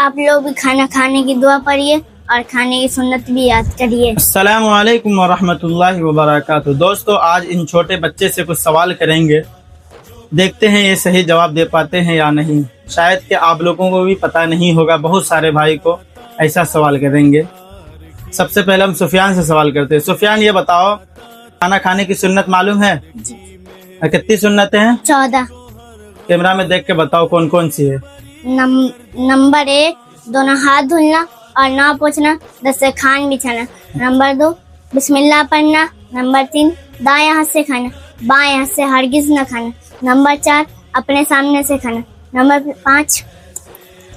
آپ لوگ بھی کھانا کھانے کی دعا پڑھیے اور کھانے کی سنت بھی یاد کریے۔ السلام علیکم ورحمۃ اللہ وبرکاتہ۔ دوستو، آج ان چھوٹے بچے سے کچھ سوال کریں گے، دیکھتے ہیں یہ صحیح جواب دے پاتے ہیں یا نہیں۔ شاید کہ آپ لوگوں کو بھی پتہ نہیں ہوگا، بہت سارے بھائی کو ایسا سوال کریں گے۔ سب سے پہلے ہم سفیان سے سوال کرتے ہیں۔ سفیان، یہ بتاؤ، کھانا کھانے کی سنت معلوم ہے؟ جی، کتنی سنتیں ہیں؟ 14۔ کیمرہ میں دیکھ کے بتاؤ کون کون سی ہے۔ نمبر 1، دونوں ہاتھ دھلنا اور نہ پوچھنا، دسترخوان بچھانا۔ نمبر 2، بسم اللہ پڑھنا۔ نمبر 3، دائیں ہاتھ سے کھانا، بائیں ہاتھ سے ہرگز نہ کھانا۔ نمبر 4، اپنے سامنے سے کھانا۔ نمبر 5،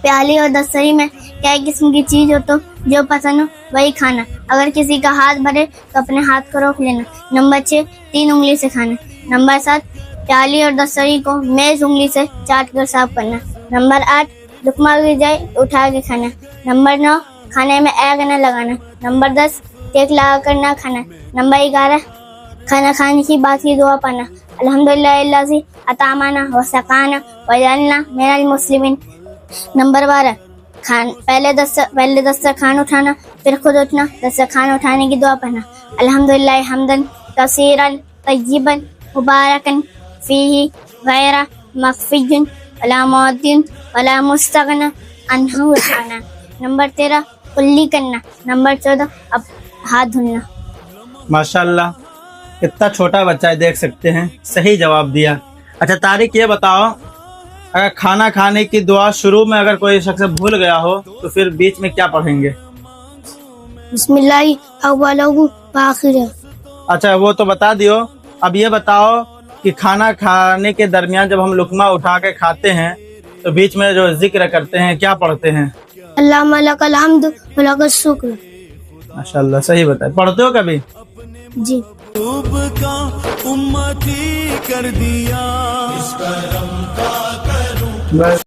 پیالی اور دستری میں کئی قسم کی چیز ہو تو جو پسند ہو وہی کھانا، اگر کسی کا ہاتھ بھرے تو اپنے ہاتھ کو روک لینا۔ نمبر 6، 3 انگلی سے کھانا۔ نمبر 7، پیالی اور دستری کو میز انگلی سے چاٹ کر صاف کرنا۔ نمبر 8، لقمہ گر جائے اٹھا کے کھانا۔ نمبر 9، کھانے میں آگ نہ لگانا۔ نمبر 10، ٹیک لگا کر نہ کھانا۔ نمبر 11، کھانا کھانے کی بات کی دعا پڑھنا، الحمدللہ الذی اطعمنا وسقانا وجعلنا من المسلمین۔ نمبر 12، پہلے دسترخوان اٹھانا، پھر خود اٹھنا، دسترخوان اٹھانے کی دعا پڑھنا، الحمدللہ حمدا کثیرا طیبا مبارکا فیہ غیر مخفی ولا معد ولا مستغنی عنہ اٹھانا۔ نمبر 13، کلی کرنا۔ نمبر 14، اب ہاتھ دھلنا۔ ماشاءاللہ، اتنا چھوٹا بچہ ہے، دیکھ سکتے ہیں، صحیح جواب دیا۔ اچھا طارق، یہ بتاؤ، اگر کھانا کھانے کی دعا شروع میں اگر کوئی شخص بھول گیا ہو تو پھر بیچ میں کیا پڑھیں گے؟ بسم اللہ اولہ وآخرہ۔ اچھا وہ تو بتا دیو، اب یہ بتاؤ کہ کھانا کھانے کے درمیان جب ہم لقمہ اٹھا کے کھاتے ہیں تو بیچ میں جو ذکر کرتے ہیں کیا پڑھتے ہیں؟ اللہم لک الحمد ولک الشکر۔ ماشاءاللہ، صحیح بتائے۔ پڑھتے ہو کبھی؟ جی۔ کا امتی کر دیا، اس کرم کا کروں۔ بس